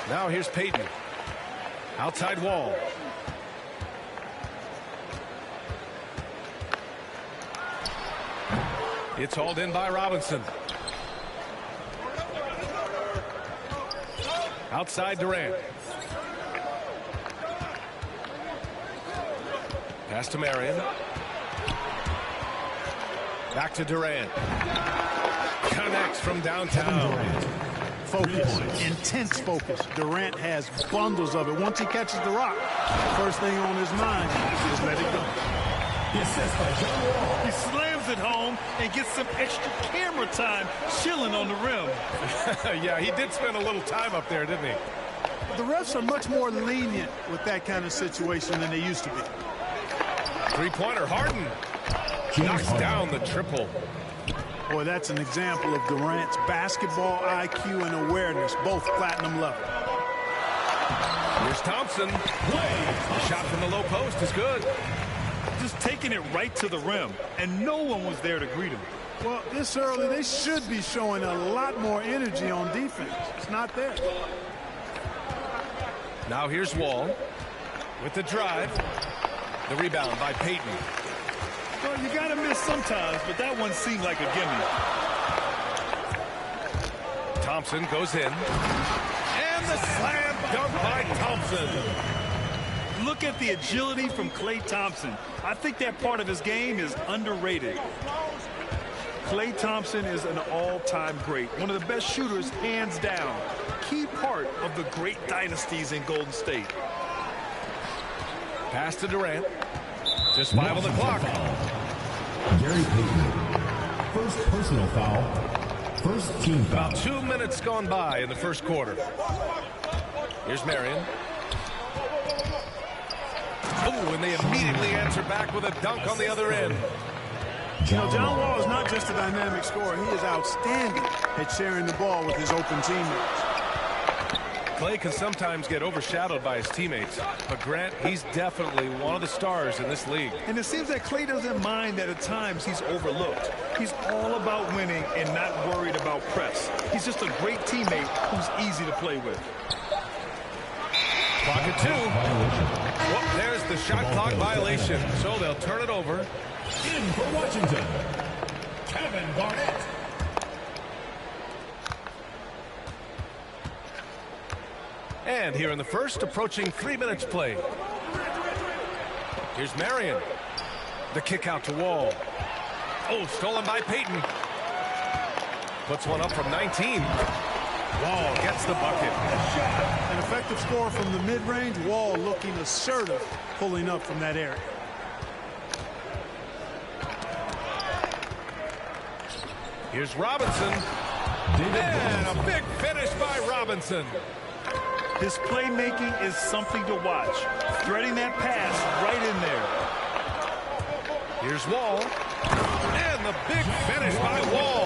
Now here's Payton. Outside Wall. It's hauled in by Robinson. Outside Durant. Pass to Marion. Back to Durant. Connects from downtown. Focus, intense focus. Durant has bundles of it. Once he catches the rock, the first thing on his mind is let it go. He slams it home and gets some extra camera time chilling on the rim. Yeah, he did spend a little time up there, didn't he? The refs are much more lenient with that kind of situation than they used to be. Three-pointer, Harden. Knocks down the triple. Boy, that's an example of Durant's basketball IQ and awareness, both platinum level. Here's Thompson. The shot from the low post is good. Just taking it right to the rim, and no one was there to greet him. Well, this early, they should be showing a lot more energy on defense. It's not there. Now here's Wall with the drive. The rebound by Payton. Well, you got to miss sometimes, but that one seemed like a gimme. Thompson goes in. And the slam dunk by Thompson. Look at the agility from Klay Thompson. I think that part of his game is underrated. Klay Thompson is an all-time great. One of the best shooters, hands down. Key part of the great dynasties in Golden State. Pass to Durant. Just 5 on the clock. Gary Payton. First personal foul. First team foul. About 2 minutes gone by in the first quarter. Here's Marion. Oh, and they immediately answer back with a dunk on the other end. You know, John Wall is not just a dynamic scorer. He is outstanding at sharing the ball with his open teammates. Klay can sometimes get overshadowed by his teammates, but Grant, he's definitely one of the stars in this league. And it seems that Klay doesn't mind that at times he's overlooked. He's all about winning and not worried about press. He's just a great teammate who's easy to play with. Clock at 2. Well, there's the shot clock violation, so they'll turn it over. In for Washington, Kevin Garnett. And here in the first, approaching 3 minutes played. Here's Marion. The kick out to Wall. Oh, stolen by Payton. Puts one up from 19. Wall gets the bucket. An effective score from the mid-range. Wall looking assertive, pulling up from that area. Here's Robinson. And a big finish by Robinson. His playmaking is something to watch. Threading that pass right in there. Here's Wall. And the big finish by Wall.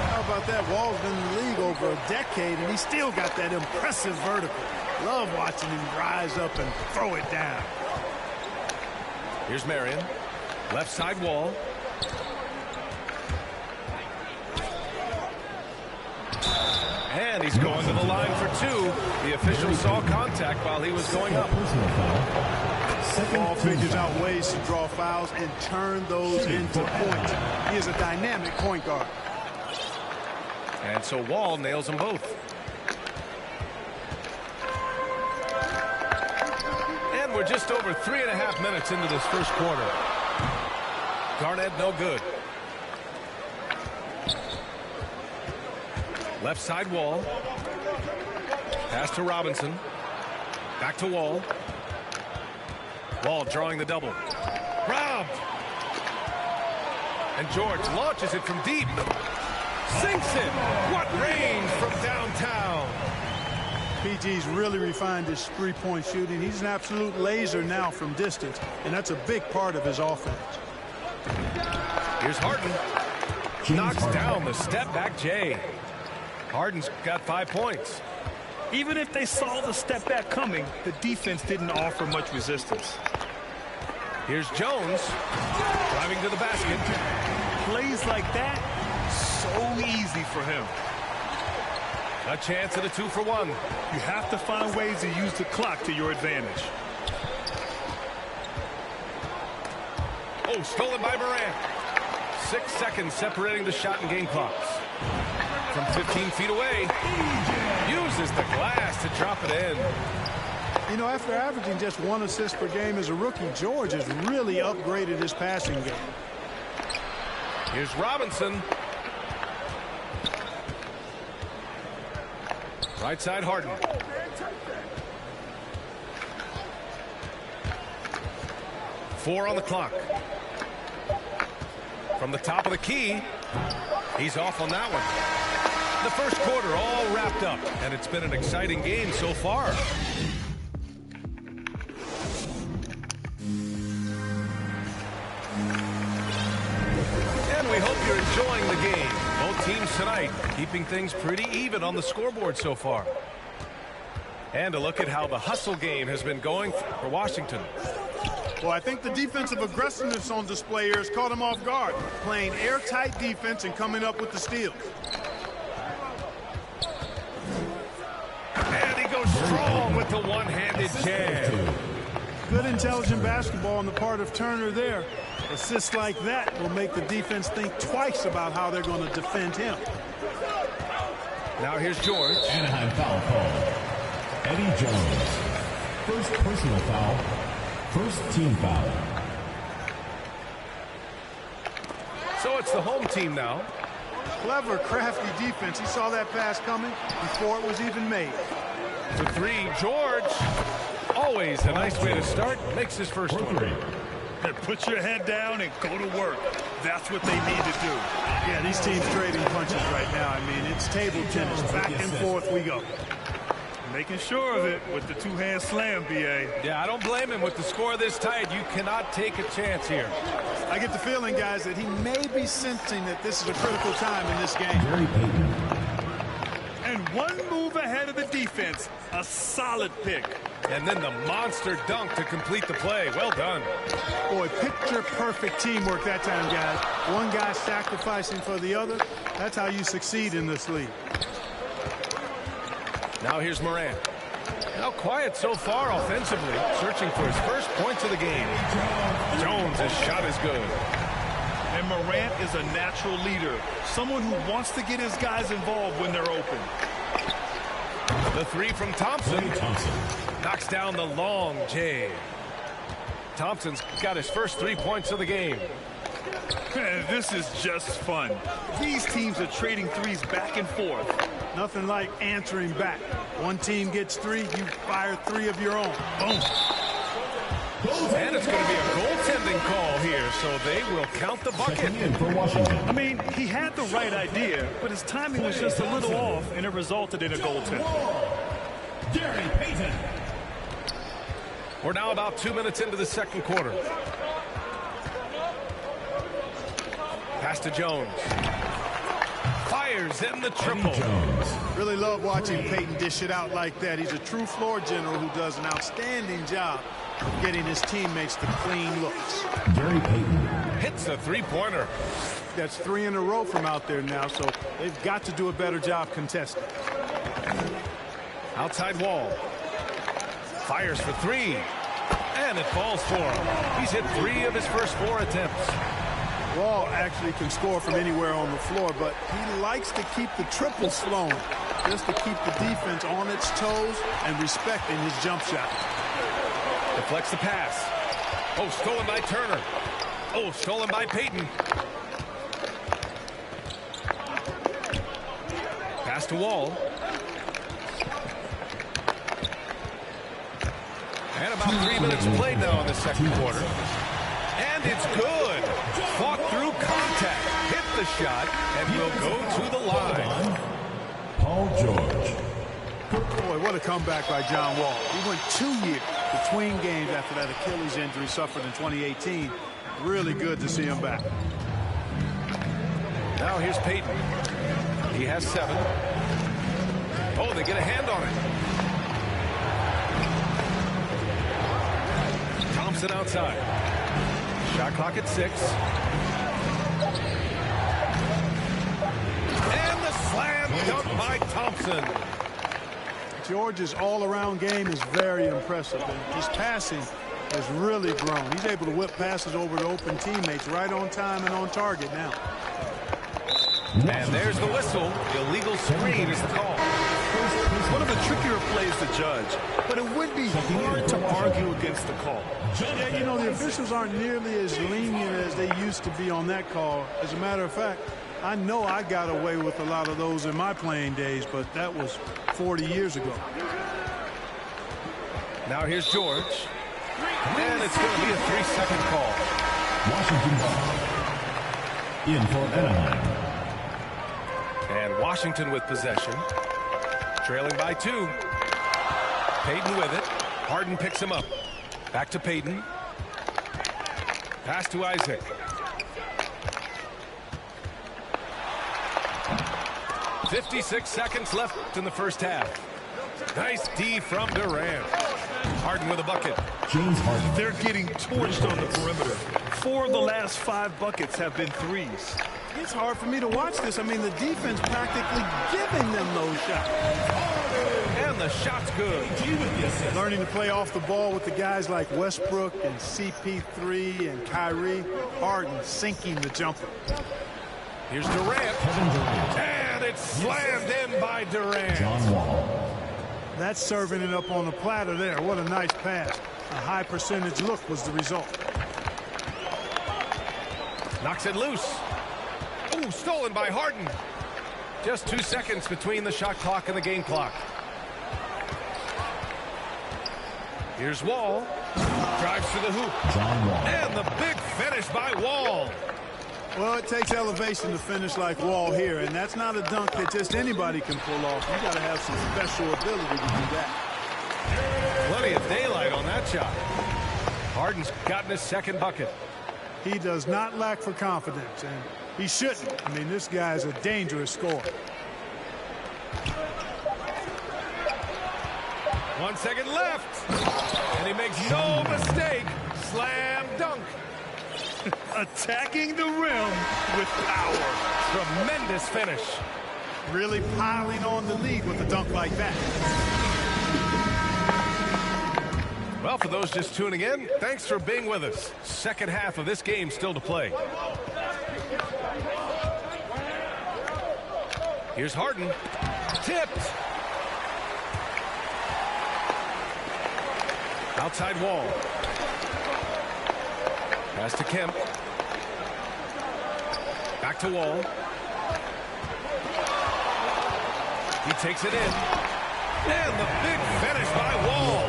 How about that? Wall's been in the league over a decade, and he's still got that impressive vertical. Love watching him rise up and throw it down. Here's Marion. Left side Wall. And he's going to the line for 2. The official saw contact while he was going up. Wall figures out ways to draw fouls and turn those into points. He is a dynamic point guard. And so Wall nails them both. And we're just over 3.5 minutes into this first quarter. Garnett no good. Left side Wall. Pass to Robinson. Back to Wall. Wall drawing the double. Robbed. And George launches it from deep. Sinks it. What range from downtown. PG's really refined his three-point shooting. He's an absolute laser now from distance, and that's a big part of his offense. Here's Harden. Knocks down the step-back J. Harden's got 5 points. Even if they saw the step back coming, the defense didn't offer much resistance. Here's Jones driving to the basket. Plays like that, so easy for him. A chance at a 2-for-1. You have to find ways to use the clock to your advantage. Oh, stolen by Morant. 6 seconds separating the shot and game clocks. From 15 feet away, uses the glass to drop it in. You know, after averaging just 1 assist per game as a rookie, George has really upgraded his passing game. Here's Robinson. Right side, Harden. Four on the clock. From the top of the key, he's off on that one. The first quarter all wrapped up, and it's been an exciting game so far. And we hope you're enjoying the game. Both teams tonight keeping things pretty even on the scoreboard so far. And a look at how the hustle game has been going for Washington. Well, I think the defensive aggressiveness on display here has caught him off guard, playing airtight defense and coming up with the steals. And he goes strong with the one-handed jam. Good intelligent basketball on the part of Turner there. Assists like that will make the defense think twice about how they're going to defend him. Now here's George. Anaheim foul call. Eddie Jones. First personal foul. First team foul. So it's the home team now. Clever, crafty defense. He saw that pass coming before it was even made. To three, George. Always a nice way to start. Makes his first one. Put your head down and go to work. That's what they need to do. Yeah, these teams trading punches right now. I mean, it's table tennis. Back and forth we go. Making sure of it with the two-hand slam, B.A. Yeah, I don't blame him. With the score this tight, you cannot take a chance here. I get the feeling, guys, that he may be sensing that this is a critical time in this game. Gary Payton. And one move ahead of the defense. A solid pick. And then the monster dunk to complete the play. Well done. Boy, picture-perfect teamwork that time, guys. One guy sacrificing for the other. That's how you succeed in this league. Now here's Morant. Now quiet so far offensively, searching for his first points of the game. Jones' shot is good. And Morant is a natural leader, someone who wants to get his guys involved when they're open. The three from Thompson. Knocks down the long J. Thompson's got his first 3 points of the game. This is just fun. These teams are trading threes back and forth. Nothing like answering back. One team gets 3, you fire 3 of your own. Boom. And it's going to be a goaltending call here, so they will count the bucket. In for Washington. I mean, he had the right idea, but his timing was just a little off, and it resulted in a goaltend. Gary Payton. We're now about 2 minutes into the second quarter. Pass to Jones. Fires in the triple. Really love watching Payton dish it out like that. He's a true floor general who does an outstanding job of getting his teammates the clean looks. Gary Payton. Hits a three-pointer. That's 3 in a row from out there now, so they've got to do a better job contesting. Outside wall. Fires for 3. And it falls for him. He's hit 3 of his first 4 attempts. Wall actually can score from anywhere on the floor, but he likes to keep the triples flowing, just to keep the defense on its toes and respecting his jump shot. Deflects the pass. Oh, stolen by Turner. Oh, stolen by Payton. Pass to Wall. And about 3 minutes played now in the second quarter. And it's good. Fought through contact. Hit the shot and will go to the line. Paul George. Boy, what a comeback by John Wall. He went 2 years between games after that Achilles injury suffered in 2018. Really good to see him back. Now here's Payton. He has 7. Oh, they get a hand on it. Thompson outside. Shot clock at 6. And the Slam dunk by Thompson. George's all-around game is very impressive, and his passing has really grown. He's able to whip passes over to open teammates right on time and on target now. And there's the whistle. Illegal screen is the call. One of the trickier plays to judge, but it would be hard to argue against the call. Yeah, you know, the officials aren't nearly as lenient as they used to be on that call. As a matter of fact, I know I got away with a lot of those in my playing days, but that was 40 years ago. Now here's George. And it's going to be a 3-second call. Washington ball. In for Anaheim. And Washington with possession. Trailing by 2. Payton with it. Harden picks him up. Back to Payton. Pass to Isaac. .56 seconds left in the first half. Nice D from Durant. Harden with a bucket. James Harden. They're getting torched on the perimeter. 4 of the last 5 buckets have been threes. It's hard for me to watch this. I mean, the defense practically giving them those shots. And the shot's good. Learning to play off the ball with the guys like Westbrook and CP3 and Kyrie. Harden sinking the jumper. Here's Durant. And it's slammed in by Durant. John Wall. That's serving it up on the platter there. What a nice pass. A high percentage look was the result. Knocks it loose. Ooh, stolen by Harden. Just 2 seconds between the shot clock and the game clock. Here's Wall. Drives to the hoop. John Wall. And the big finish by Wall. Well, it takes elevation to finish like Wall here, and that's not a dunk that just anybody can pull off. You got to have some special ability to do that. Plenty of daylight on that shot. Harden's gotten his second bucket. He does not lack for confidence, and he shouldn't. I mean, this guy's a dangerous scorer. 1 second left. And he makes no mistake. Slam dunk. Attacking the rim with power. Tremendous finish. Really piling on the lead with a dunk like that. Well, for those just tuning in, thanks for being with us. Second half of this game still to play. Here's Harden. Tipped. Outside Wall. Pass to Kemp. Back to Wall. He takes it in. And the big finish by Wall.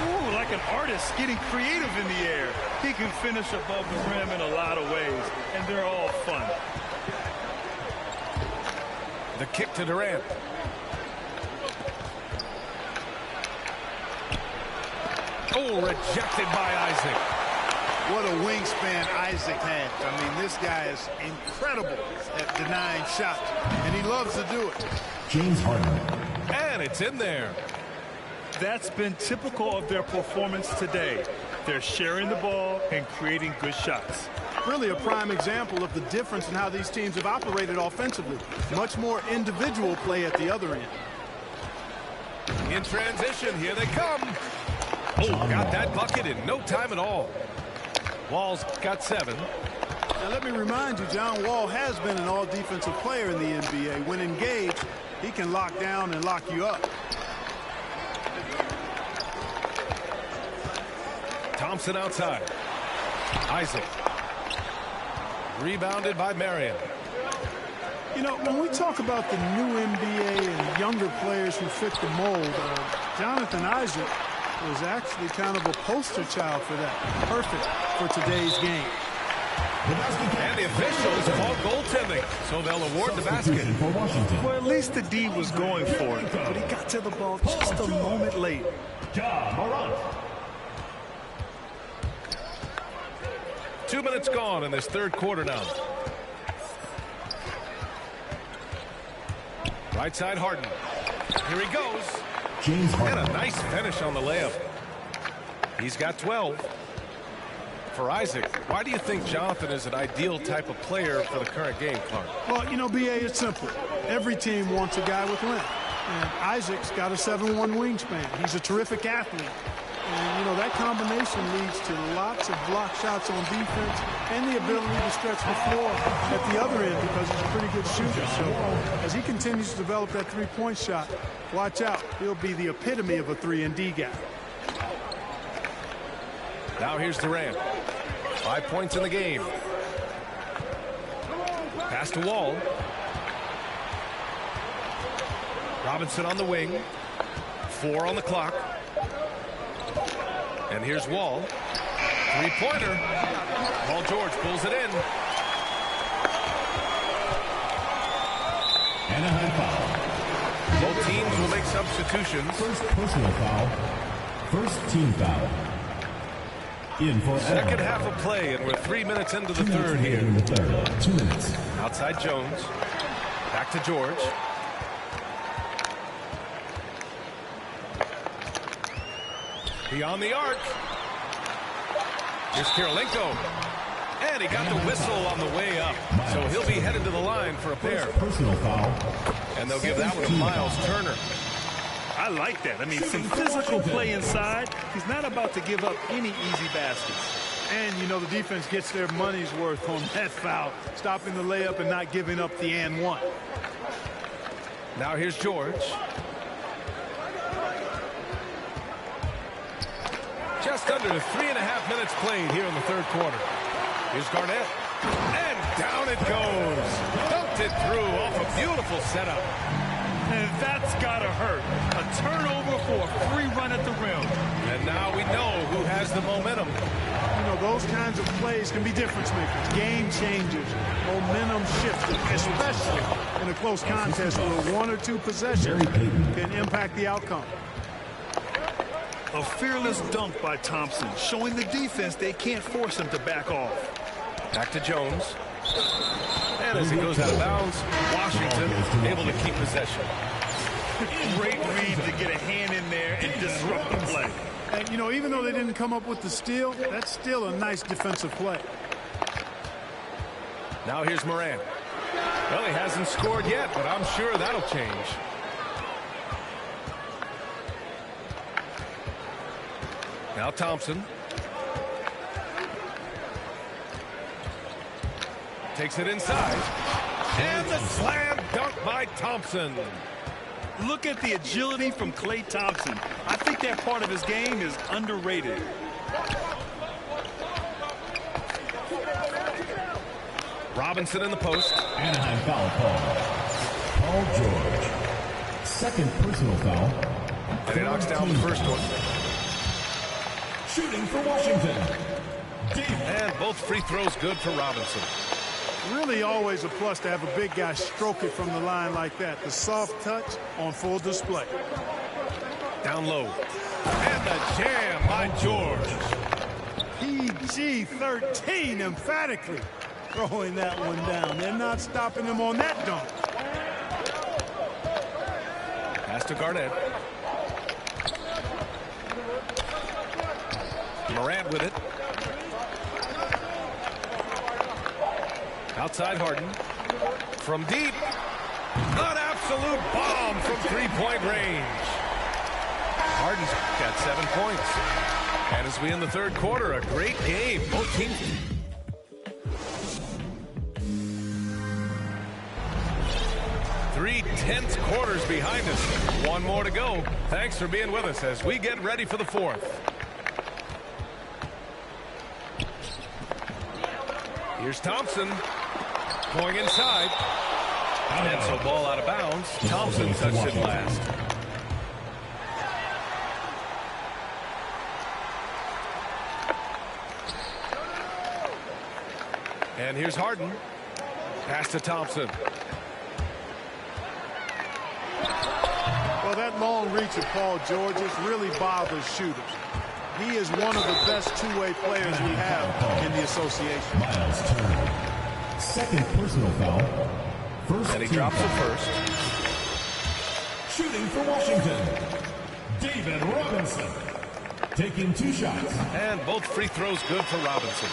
Ooh, like an artist getting creative in the air. He can finish above the rim in a lot of ways, and they're all fun. The kick to Durant. Oh, rejected by Isaac. What a wingspan Isaac had. I mean, this guy is incredible at denying shots, and he loves to do it. James Harden. And it's in there. That's been typical of their performance today. They're sharing the ball and creating good shots. Really a prime example of the difference in how these teams have operated offensively. Much more individual play at the other end. In transition, here they come. Oh, got that bucket in no time at all. Wall's got 7. Now let me remind you, John Wall has been an all-defensive player in the NBA. When engaged, he can lock down and lock you up. Thompson outside. Isaac. Rebounded by Marion. You know, when we talk about the new NBA and younger players who fit the mold, Jonathan Isaac was actually kind of a poster child for that. Perfect for today's game. And the officials call goaltending, so they'll award the basket. For Washington. Well, at least the D was going for it, but he got to the ball just a moment late. Ja Morant. 2 minutes gone in this third quarter now. Right side Harden. Here he goes. James And Harden. a nice finish on the layup. He's got 12. For Isaac, why do you think Jonathan is an ideal type of player for the current game, Clark? Well, you know, B.A., it's simple. Every team wants a guy with length. And Isaac's got a 7'1" wingspan. He's a terrific athlete. And, you know, that combination leads to lots of block shots on defense and the ability to stretch the floor at the other end because he's a pretty good shooter. So as he continues to develop that three-point shot, watch out. He'll be the epitome of a 3-and-D guy. Now here's Durant. 5 points in the game. Pass to Wall. Robinson on the wing. 4 on the clock. And here's Wall. Three-pointer. Paul George pulls it in. Anaheim foul. Both teams will make substitutions. First personal foul. First team foul. In for Second half of play, and we're 3 minutes into the third here. 2 minutes. Outside Jones. Back to George. Beyond the arc. Here's Kirilenko. And he got the whistle on the way up. So he'll be headed to the line for a pair. Personal foul. And they'll give that one to Miles Turner. I like that. I mean, some physical play inside. He's not about to give up any easy baskets. And, you know, the defense gets their money's worth on that foul, stopping the layup and not giving up the and one. Now here's George. Just under 3.5 minutes played here in the third quarter. Here's Garnett. And down it goes. Dumped it through off a beautiful setup. And that's got to hurt. A turnover for a free run at the rim. And now we know who has the momentum. You know, those kinds of plays can be difference makers, game changers, momentum shifters, especially in a close contest where 1 or 2 possessions can impact the outcome. A fearless dunk by Thompson, showing the defense they can't force him to back off. Back to Jones. And as he goes out of bounds, Washington able to keep possession. Great read to get a hand in there and disrupt the play. And, you know, even though they didn't come up with the steal, that's still a nice defensive play. Now here's Morant. Well, he hasn't scored yet, but I'm sure that'll change. Now Thompson. Takes it inside. And the slam dunk by Thompson. Look at the agility from Klay Thompson. I think that part of his game is underrated. Robinson in the post. Anaheim foul call. Paul George. Second personal foul. And he knocks down the first one. Shooting for Washington. Deep. And both free throws good for Robinson. Really always a plus to have a big guy stroke it from the line like that. The soft touch on full display. Down low. And the jam by George. PG-13 emphatically throwing that one down. They're not stopping him on that dunk. Pass to Garnett. Morant with it. Outside Harden. From deep. An absolute bomb from three-point range. Harden's got 7 points. And as we end the third quarter, a great game. Both teams. Three-tenths quarters behind us. One more to go. Thanks for being with us as we get ready for the fourth. Here's Thompson going inside. And so ball out of bounds. Thompson touched it last. And here's Harden. Pass to Thompson. Well, that long reach of Paul George's really bothers shooters. He is one of the best two-way players we have in the association. Miles Turner. Second personal foul. First And he drops it first. Shooting for Washington. David Robinson. taking 2 shots. And both free throws good for Robinson.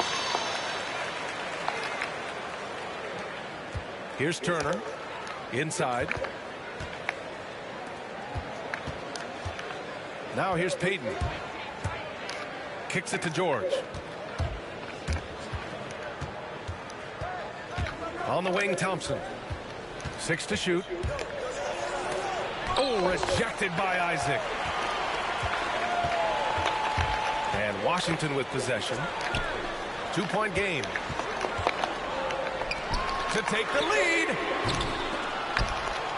Here's Turner. Inside. Now here's Payton. Kicks it to George. On the wing, Thompson. 6 to shoot. Oh, rejected by Isaac. And Washington with possession. 2-point game. To take the lead.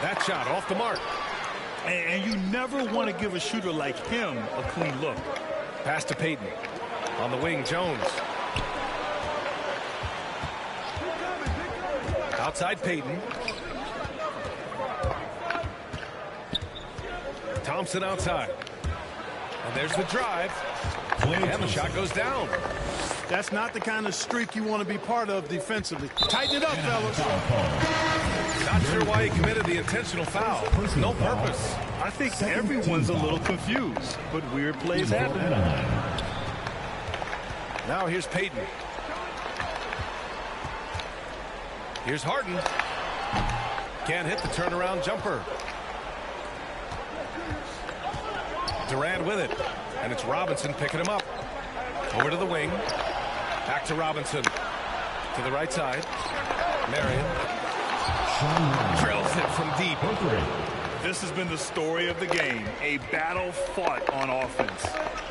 That shot off the mark. And you never want to give a shooter like him a clean look. Pass to Payton. On the wing, Jones. Outside Payton. Thompson outside. And there's the drive. And the shot goes down. That's not the kind of streak you want to be part of defensively. Tighten it up, fellas. Not sure why he committed the intentional foul. No purpose. I think everyone's a little confused, but weird plays happen. Now here's Payton. Here's Harden. Can't hit the turnaround jumper. Durant with it. And it's Robinson picking him up. Over to the wing. Back to Robinson. To the right side. Marion. Drills it from deep. This has been the story of the game. A battle fought on offense.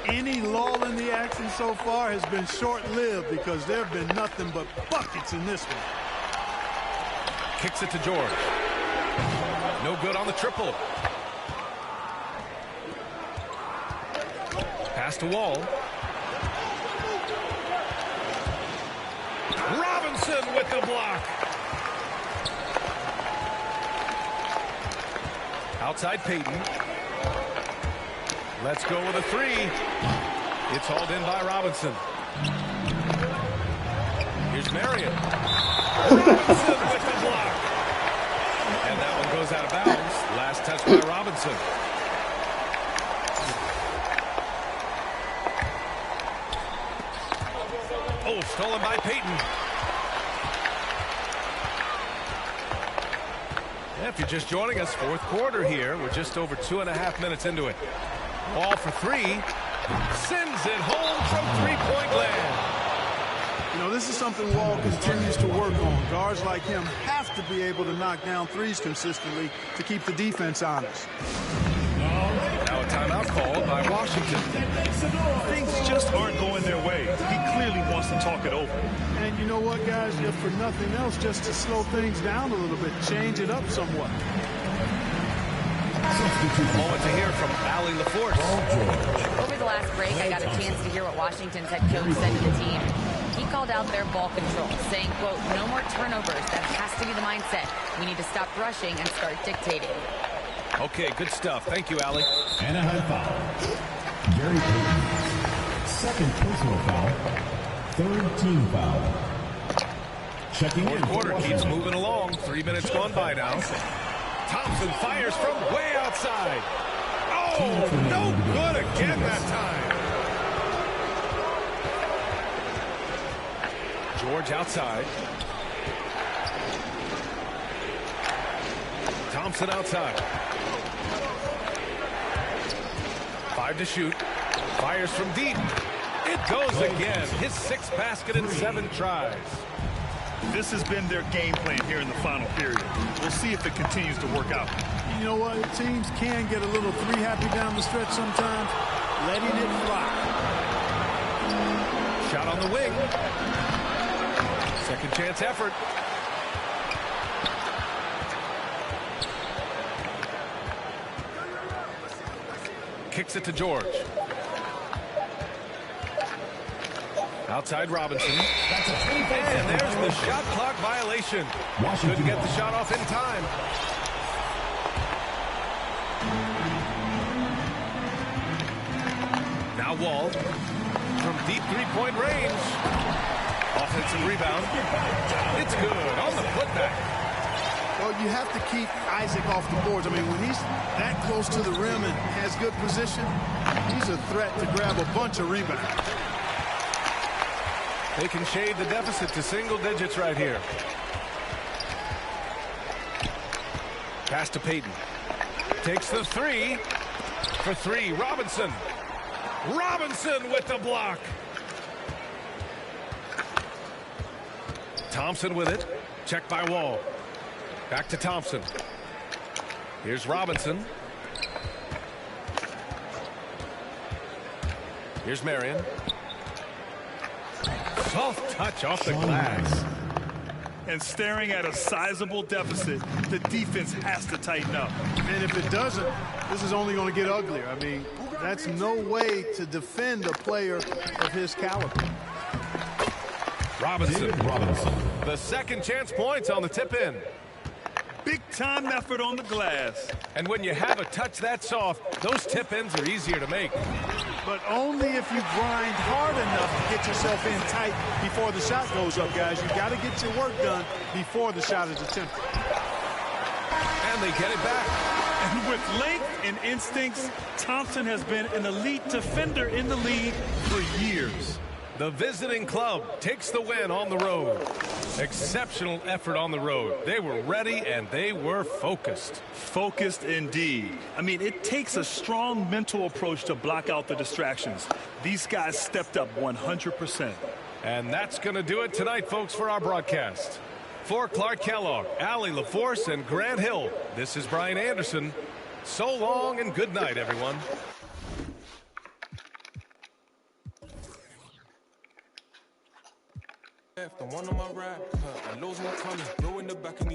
Any lull in the action so far has been short-lived because there have been nothing but buckets in this one. Kicks it to George. No good on the triple. Pass to Wall. Robinson with the block. Outside Payton. Let's go with a 3. It's hauled in by Robinson. Here's Marion. Robinson with the block. And that one goes out of bounds. Last touch by Robinson. Oh, stolen by Payton. If you're just joining us, 4th quarter here. We're just over 2.5 minutes into it. Ball for 3. Sends it home from 3-point land. You know, this is something Wall continues to work on. Guards like him have to be able to knock down threes consistently to keep the defense honest. Now a timeout called by Washington. Things just aren't going their way. He clearly wants to talk it over. And you know what, guys? If for nothing else, just to slow things down a little bit, change it up somewhat. Moment to hear from Allie LaForce. Over the last break, I got a chance to hear what Washington's head coach said to the team. He called out their ball control, saying, quote, no more turnovers. That has to be the mindset. We need to stop rushing and start dictating. Okay, good stuff. Thank you, Allie. Anaheim foul. Gary Payton. 2nd personal foul. 3rd team foul. Checking in. 4th quarter keeps moving along. 3 minutes gone by now. Thompson fires from way outside. Oh, no good again that time. George outside. Thompson outside. 5 to shoot. Fires from deep. It goes again. His 6th basket in 7 tries. This has been their game plan here in the final period. We'll see if it continues to work out. You know what? Teams can get a little 3-happy down the stretch sometimes. Letting it fly. Shot on the wing. Second chance effort. Kicks it to George. Outside Robinson. And there's the shot clock violation. Couldn't get the shot off in time. Now Wall from deep 3-point range. Offensive rebound. It's good on the putback. Well, you have to keep Isaac off the boards. I mean, when he's that close to the rim and has good position, He's a threat to grab a bunch of rebounds. They can shade the deficit to single digits right here. Pass to Payton. Takes the three. For three, Robinson. Robinson with the block. Thompson with it. Check by Wall. Back to Thompson. Here's Robinson. Here's Marion. Soft touch off the glass. And staring at a sizable deficit, the defense has to tighten up. And if it doesn't, this is only going to get uglier. I mean, that's no way to defend a player of his caliber. Robinson. The second chance points on the tip-in. Big-time effort on the glass. And when you have a touch that soft, those tip-ins are easier to make. But only if you grind hard enough to get yourself in tight before the shot goes up, guys. You got to get your work done before the shot is attempted. And they get it back. And with length and instincts, Thompson has been an elite defender in the league for years. The visiting club takes the win on the road. Exceptional effort on the road. They were ready and they were focused. Focused indeed. I mean, it takes a strong mental approach to block out the distractions. These guys stepped up 100%. And that's going to do it tonight, folks, for our broadcast. For Clark Kellogg, Allie LaForce, and Grant Hill, this is Brian Anderson. So long and good night, everyone. The one on my right, I lose my tummy, go in the back of me.